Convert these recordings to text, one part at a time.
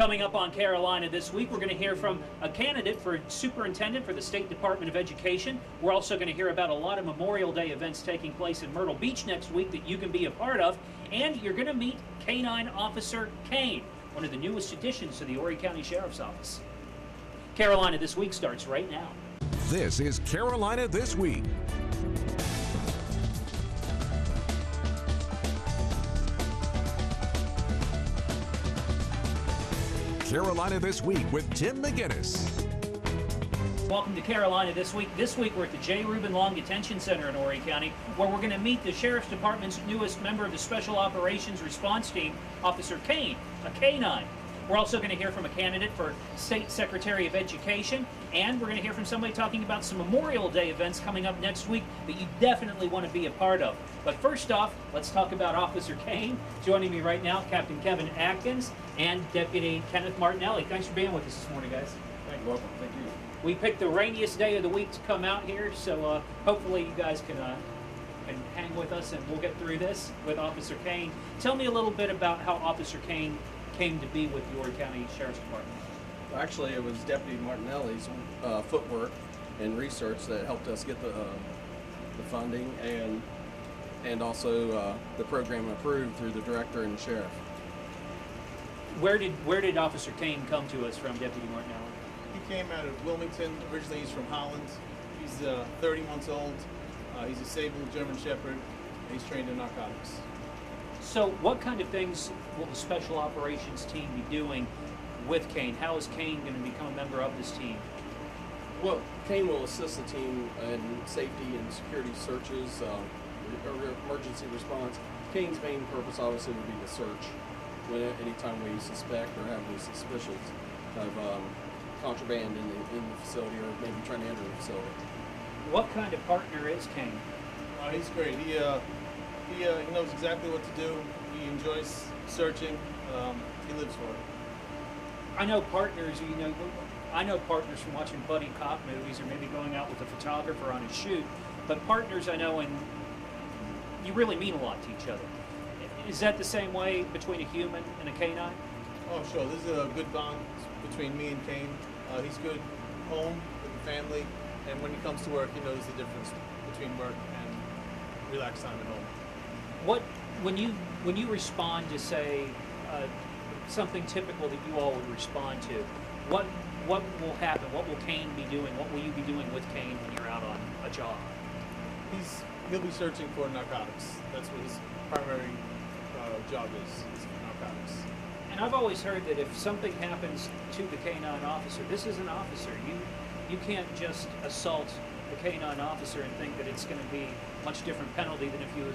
Coming up on Carolina this week, we're going to hear from a candidate for superintendent for the State Department of Education. We're also going to hear about a lot of Memorial Day events taking place in Myrtle Beach next week that you can be a part of. And you're going to meet Canine Officer Kane, one of the newest additions to the Horry County Sheriff's Office. Carolina This Week starts right now. This is Carolina This Week. Carolina This Week with Tim McGinnis. Welcome to Carolina This Week. This week we're at the J. Reuben Long Detention Center in Horry County, where we're going to meet the Sheriff's Department's newest member of the Special Operations Response Team, Officer Kane, a canine. We're also going to hear from a candidate for State Secretary of Education, and we're going to hear from somebody talking about some Memorial Day events coming up next week that you definitely want to be a part of. But first off, let's talk about Officer Kane. Joining me right now, Captain Kevin Atkins and Deputy Kenneth Martinelli. Thanks for being with us this morning, guys. You're welcome. Thank you. We picked the rainiest day of the week to come out here, so hopefully you guys can hang with us and we'll get through this with Officer Kane. Tell me a little bit about how Officer Kane came to be with the Horry County Sheriff's Department. Well, actually, it was Deputy Martinelli's footwork and research that helped us get the funding and also the program approved through the director and the sheriff. Where did Officer Kane come to us from, Deputy Martinelli? He came out of Wilmington. Originally, he's from Holland. He's 30 months old. He's a sable German Shepherd. He's trained in narcotics. So what kind of things will the Special Operations team be doing with Kane? How is Kane going to become a member of this team? Well, Kane will assist the team in safety and security searches, or emergency response. Kane's main purpose, obviously, would be to search anytime we suspect or have any suspicions of contraband in the facility or maybe trying to enter the facility. What kind of partner is Kane? He's great. He knows exactly what to do. He enjoys searching. He lives for it. I know partners from watching buddy cop movies or maybe going out with a photographer on a shoot, but partners I know, and you really mean a lot to each other. Is that the same way between a human and a canine? Oh, sure. This is a good bond between me and Kane. He's good home with the family, and when he comes to work, he knows the difference between work and relaxed time at home. When you respond to, say, something typical that you all would respond to, what will happen? What will Kane be doing? What will you be doing with Kane when you're out on a job? He'll be searching for narcotics. That's what his primary job is narcotics. And I've always heard that if something happens to the canine officer, this is an officer. You can't just assault the canine officer and think that it's going to be a much different penalty than if you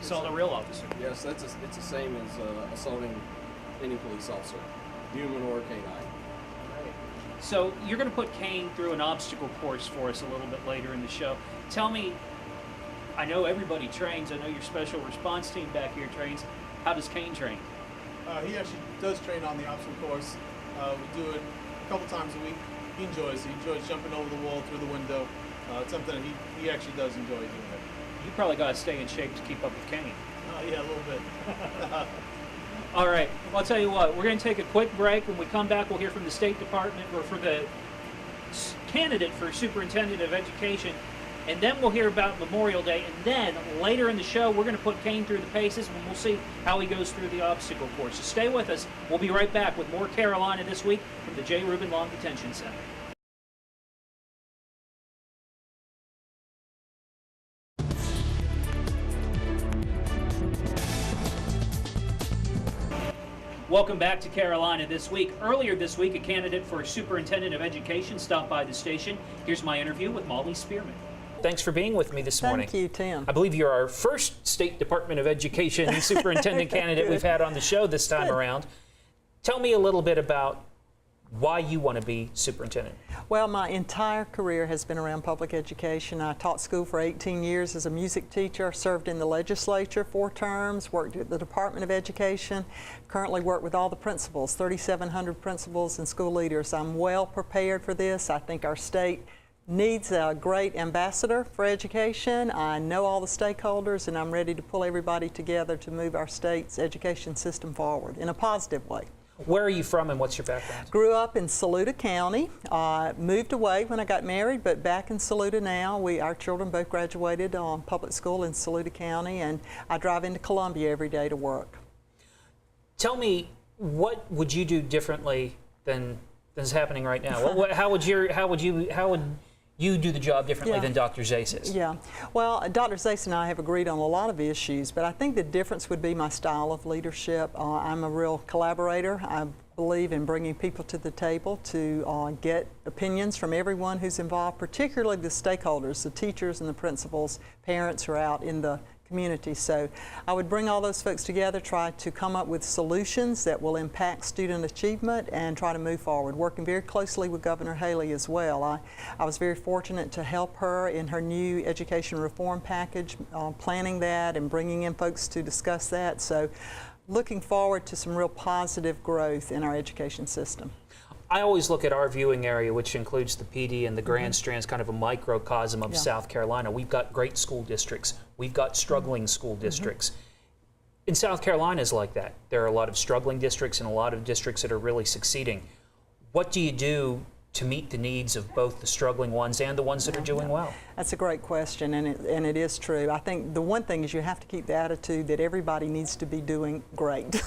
assault a real officer. Yes, it's the same as assaulting any police officer, human or canine. Right. So you're going to put Kane through an obstacle course for us a little bit later in the show. Tell me, I know everybody trains. I know your special response team back here trains. How does Kane train? He actually does train on the obstacle course. We do it a couple times a week. He enjoys it. He enjoys jumping over the wall, through the window. It's something that he actually does enjoy doing it. You probably got to stay in shape to keep up with Kane. Yeah, a little bit. All right. Well, I'll tell you what. We're going to take a quick break. When we come back, we'll hear from the State Department, or for the candidate for Superintendent of Education. And then we'll hear about Memorial Day. And then later in the show, we're going to put Kane through the paces, and we'll see how he goes through the obstacle course. So stay with us. We'll be right back with more Carolina This Week from the J. Reuben Long Detention Center. Welcome back to Carolina This Week. Earlier this week, a candidate for Superintendent of Education stopped by the station. Here's my interview with Molly Spearman. Thanks for being with me this morning. Thank you, Tim. I believe you're our first State Department of Education superintendent candidate we've had on the show this time around. Tell me a little bit about why you want to be superintendent. Well, my entire career has been around public education. I taught school for 18 years as a music teacher, served in the legislature 4 terms, worked at the Department of Education, currently work with all the principals, 3,700 principals and school leaders. I'm well prepared for this. I think our state needs a great ambassador for education. I know all the stakeholders, and I'm ready to pull everybody together to move our state's education system forward in a positive way. Where are you from and what's your background? Grew up in Saluda County, moved away when I got married, but back in Saluda now. Our children both graduated public school in Saluda County, and I drive into Columbia every day to work. Tell me, what would you do differently than is happening right now? How would you do the job differently than Dr. Zase is? Yeah, well, Dr. Zase and I have agreed on a lot of issues, but I think the difference would be my style of leadership. I'm a real collaborator. I believe in bringing people to the table to get opinions from everyone who's involved, particularly the stakeholders, the teachers and the principals, parents who are out in the community. So I would bring all those folks together, try to come up with solutions that will impact student achievement and try to move forward, working very closely with Governor Haley as well. I was very fortunate to help her in her new education reform package, planning that and bringing in folks to discuss that. So looking forward to some real positive growth in our education system. I always look at our viewing area, which includes the PD and the Grand Strand's kind of a microcosm of South Carolina. We've got great school districts. We've got struggling school districts. In South Carolina is like that. There are a lot of struggling districts and a lot of districts that are really succeeding. What do you do to meet the needs of both the struggling ones and the ones that are doing well? That's a great question, and it is true. I think the one thing is you have to keep the attitude that everybody needs to be doing great,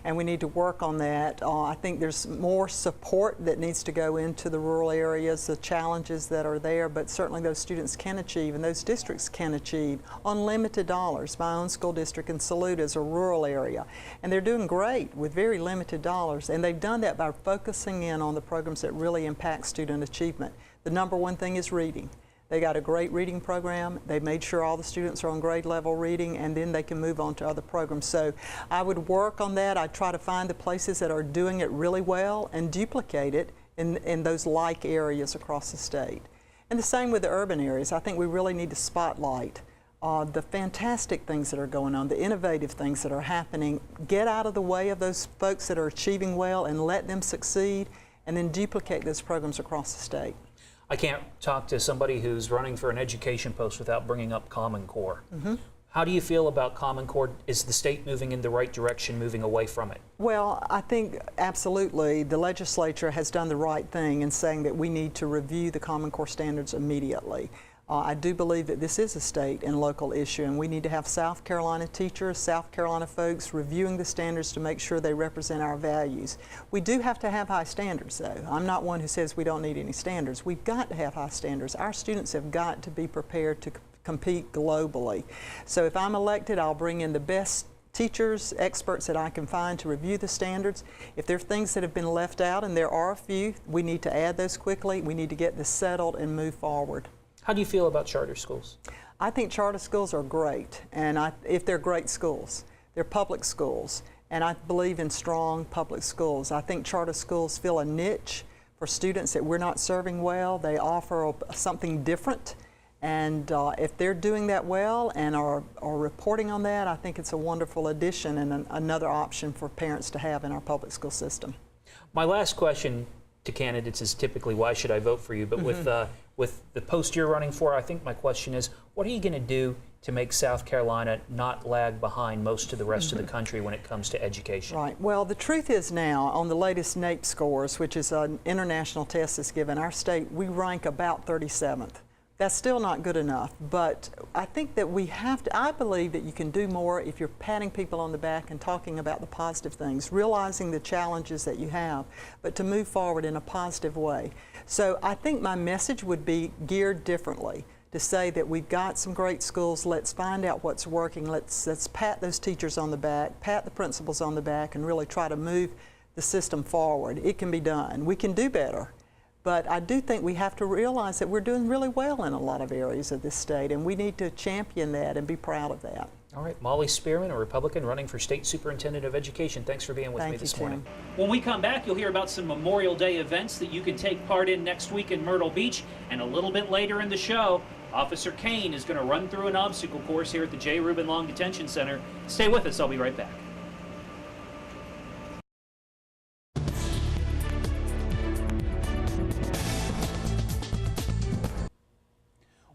and we need to work on that. I think there's more support that needs to go into the rural areas, the challenges that are there, but certainly those students can achieve, and those districts can achieve unlimited dollars. My own school district in Saluda is a rural area, and they're doing great with very limited dollars, and they've done that by focusing in on the programs that really impact student achievement. The number one thing is reading. They got a great reading program. They made sure all the students are on grade level reading, and then they can move on to other programs. So I would work on that. I'd try to find the places that are doing it really well and duplicate it in those like areas across the state. And the same with the urban areas. I think we really need to spotlight the fantastic things that are going on, the innovative things that are happening. Get out of the way of those folks that are achieving well and let them succeed, and then duplicate those programs across the state. I can't talk to somebody who's running for an education post without bringing up Common Core. How do you feel about Common Core? Is the state moving in the right direction, moving away from it? Well, I think absolutely the legislature has done the right thing in saying that we need to review the Common Core standards immediately. I do believe that this is a state and local issue, and we need to have South Carolina teachers, South Carolina folks reviewing the standards to make sure they represent our values. We do have to have high standards, though. I'm not one who says we don't need any standards. We've got to have high standards. Our students have got to be prepared to compete globally. So if I'm elected, I'll bring in the best teachers, experts that I can find to review the standards. If there are things that have been left out, and there are a few, we need to add those quickly. We need to get this settled and move forward. How do you feel about charter schools? I think charter schools are great, and if they're great schools, they're public schools, and I believe in strong public schools. I think charter schools fill a niche for students that we're not serving well. They offer something different, and if they're doing that well and are reporting on that, I think it's a wonderful addition and another option for parents to have in our public school system. My last question to candidates is typically, why should I vote for you? But with the post you're running for, I think my question is, what are you going to do to make South Carolina not lag behind most of the rest of the country when it comes to education? Right. Well, the truth is now, on the latest NAEP scores, which is an international test that's given, our state, we rank about 37th. That's still not good enough, but I think that we have to, I believe that you can do more if you're patting people on the back and talking about the positive things, realizing the challenges that you have, but to move forward in a positive way. So I think my message would be geared differently, to say that we've got some great schools, let's find out what's working, let's pat those teachers on the back, pat the principals on the back, and really try to move the system forward. It can be done. We can do better. But I do think we have to realize that we're doing really well in a lot of areas of this state, and we need to champion that and be proud of that. All right, Molly Spearman, a Republican running for State Superintendent of Education. Thanks for being with me this morning. When we come back, you'll hear about some Memorial Day events that you can take part in next week in Myrtle Beach, and a little bit later in the show, Officer Kane is going to run through an obstacle course here at the J. Reuben Long Detention Center. Stay with us. I'll be right back.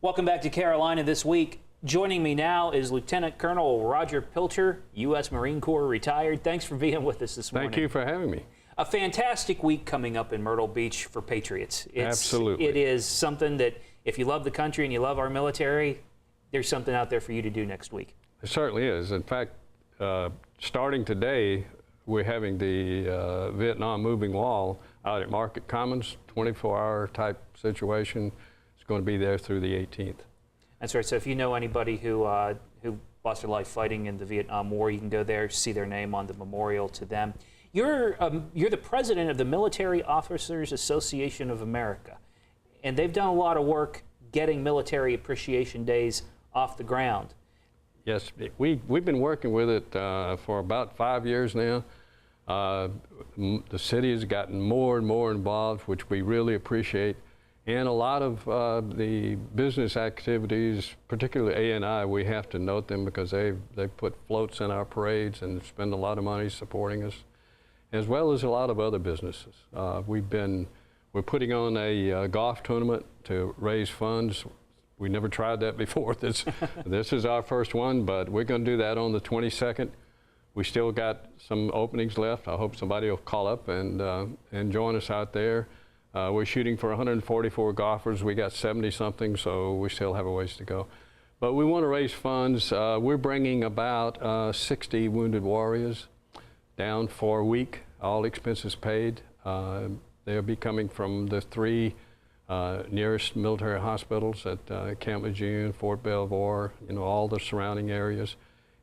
Welcome back to Carolina This Week. Joining me now is Lieutenant Colonel Roger Pilcher, U.S. Marine Corps retired. Thanks for being with us this morning. Thank you for having me. A fantastic week coming up in Myrtle Beach for Patriots. Absolutely. It is something that if you love the country and you love our military, there's something out there for you to do next week. It certainly is. In fact, starting today, we're having the Vietnam moving wall out at Market Commons, 24-hour type situation. It's going to be there through the 18th. That's right. So if you know anybody who lost their life fighting in the Vietnam War, you can go there, see their name on the memorial to them. You're the president of the Military Officers Association of America, and they've done a lot of work getting Military Appreciation Days off the ground. Yes, we've been working with it for about 5 years now. The city has gotten more and more involved, which we really appreciate. And a lot of the business activities, particularly A&I, we have to note them because they put floats in our parades and spend a lot of money supporting us, as well as a lot of other businesses. We're putting on a golf tournament to raise funds. We never tried that before. This is our first one, but we're going to do that on the 22nd. We still got some openings left. I hope somebody will call up and join us out there. We're shooting for 144 golfers. We got 70-something, so we still have a ways to go. But we want to raise funds. We're bringing about 60 wounded warriors down for a week, all expenses paid. They'll be coming from the 3 nearest military hospitals at Camp Lejeune, Fort Belvoir, all the surrounding areas.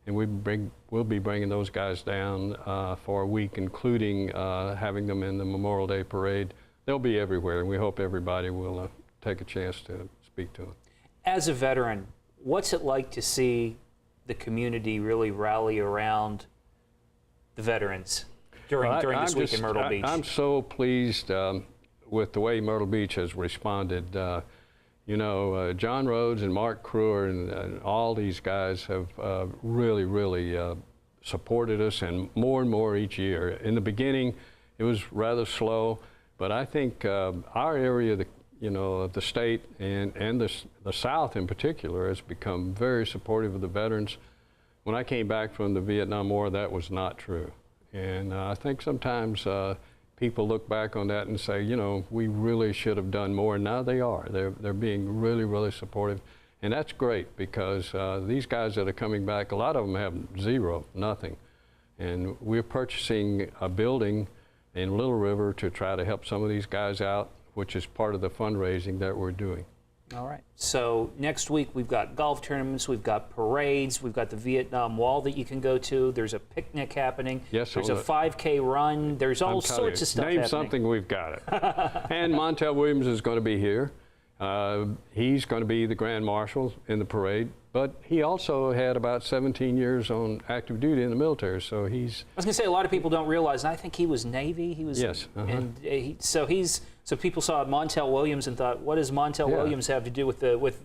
And we'll be bringing those guys down for a week, including having them in the Memorial Day Parade. They'll be everywhere, and we hope everybody will take a chance to speak to them. As a veteran, what's it like to see the community really rally around the veterans during this week in Myrtle Beach? I'm so pleased with the way Myrtle Beach has responded. John Rhodes and Mark Kruer and all these guys have really supported us, and more each year. In the beginning, it was rather slow, but I think our area, of the state and the South in particular, has become very supportive of the veterans. When I came back from the Vietnam War, that was not true. And I think sometimes people look back on that and say, we really should have done more. And now they are. They're being really supportive. And that's great because these guys that are coming back, a lot of them have nothing. And we're purchasing a building in Little River to try to help some of these guys out, which is part of the fundraising that we're doing. All right. So next week we've got golf tournaments, we've got parades, we've got the Vietnam Wall that you can go to. There's a picnic happening. Yes, there's a 5K run. There's all sorts of stuff happening. Name something, we've got it. And Montel Williams is going to be here. He's going to be the Grand Marshal in the parade, but he also had about 17 years on active duty in the military, so he's... I was going to say, a lot of people don't realize, and I think he was Navy. He was... Yes. And so people saw Montel Williams and thought, what does Montel Williams have to do with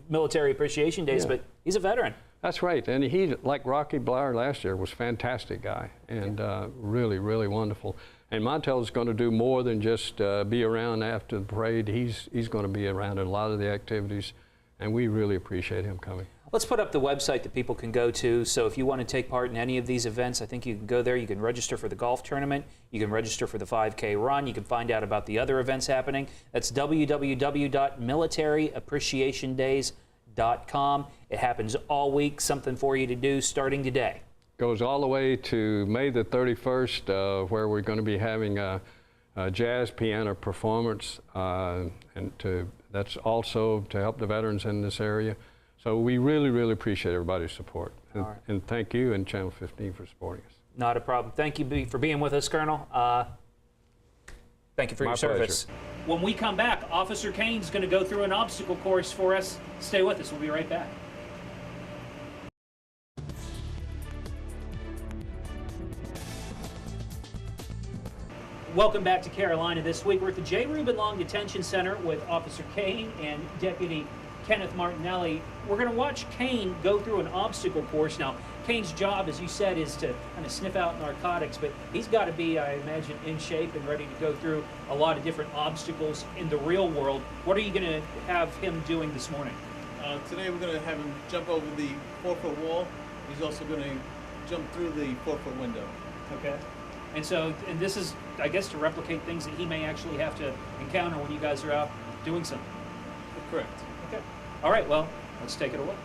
Military Appreciation Days? But he's a veteran. That's right, and he, like Rocky Blyer last year, was a fantastic guy, and really wonderful. And Montel's going to do more than just be around after the parade. He's going to be around in a lot of the activities, and we really appreciate him coming. Let's put up the website that people can go to. So if you want to take part in any of these events, I think you can go there. You can register for the golf tournament. You can register for the 5K run. You can find out about the other events happening. That's www.militaryappreciationdays.com. It happens all week, something for you to do starting today. Goes all the way to May the 31st, where we're going to be having a jazz piano performance, that's also to help the veterans in this area. So we really appreciate everybody's support. And thank you and Channel 15 for supporting us. Not a problem. Thank you for being with us, Colonel. Thank you for your service. Pleasure. When we come back, Officer Kane's going to go through an obstacle course for us. Stay with us. We'll be right back. Welcome back to Carolina This Week. We're at the J. Reuben Long Detention Center with Officer Kane and Deputy Kenneth Martinelli. We're going to watch Kane go through an obstacle course. Now, Kane's job, as you said, is to kind of sniff out narcotics, but he's got to be, I imagine, in shape and ready to go through a lot of different obstacles in the real world. What are you going to have him doing this morning? Today we're going to have him jump over the 4-foot wall. He's also going to jump through the 4-foot window. Okay. And so, and this is, I guess, to replicate things that he may actually have to encounter when you guys are out doing something. Correct. Okay. All right, well, let's take it away.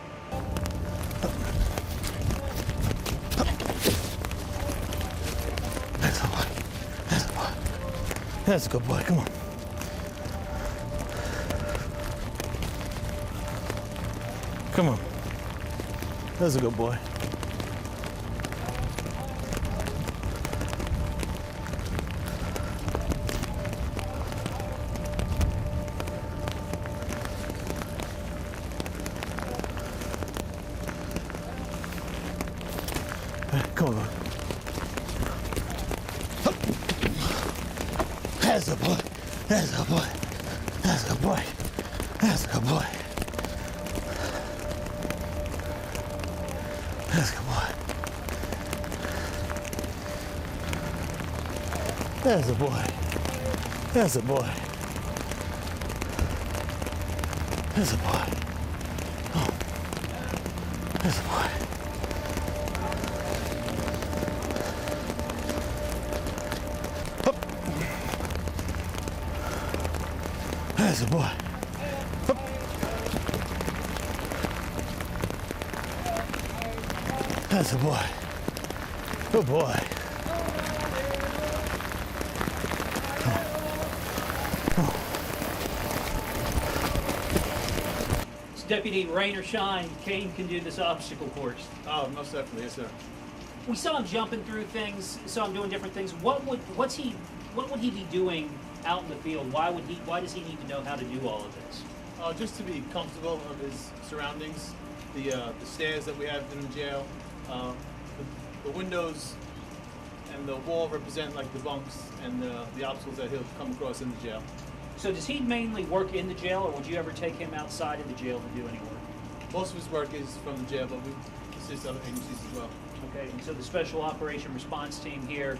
That's a boy. That's a boy. That's a good boy. Come on. Come on. That's a good boy. Come on. That's a boy. That's a boy. That's a boy. That's a good boy. That's a good boy. That's a boy. That's a boy. That's a boy. Oh. That's a boy. That's a boy. Hup. That's a boy. Good boy. It's Deputy Rain or Shine. Kane can do this obstacle course. Oh, most definitely, yes, sir. We saw him jumping through things, saw him doing different things. What would he be doing out in the field? Why does he need to know how to do all of this? Just to be comfortable of his surroundings, the stairs that we have in the jail, the windows and the wall represent like the bunks and the obstacles that he'll come across in the jail. So does he mainly work in the jail, or would you ever take him outside of the jail to do any work? Most of his work is from the jail, but we assist other agencies as well. Okay, and so the Special Operation Response Team here,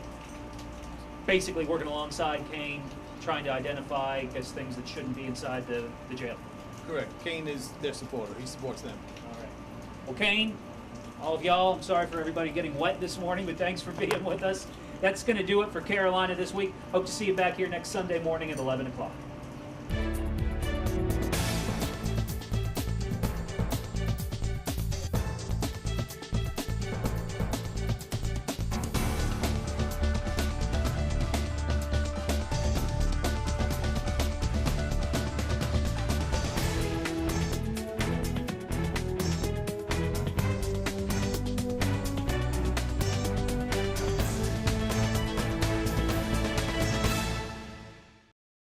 basically working alongside Kane, trying to identify, I guess, things that shouldn't be inside the jail. Correct. Kane is their supporter. He supports them. All right. Well, Kane, all of y'all, I'm sorry for everybody getting wet this morning, but thanks for being with us. That's going to do it for Carolina this week. Hope to see you back here next Sunday morning at 11 o'clock.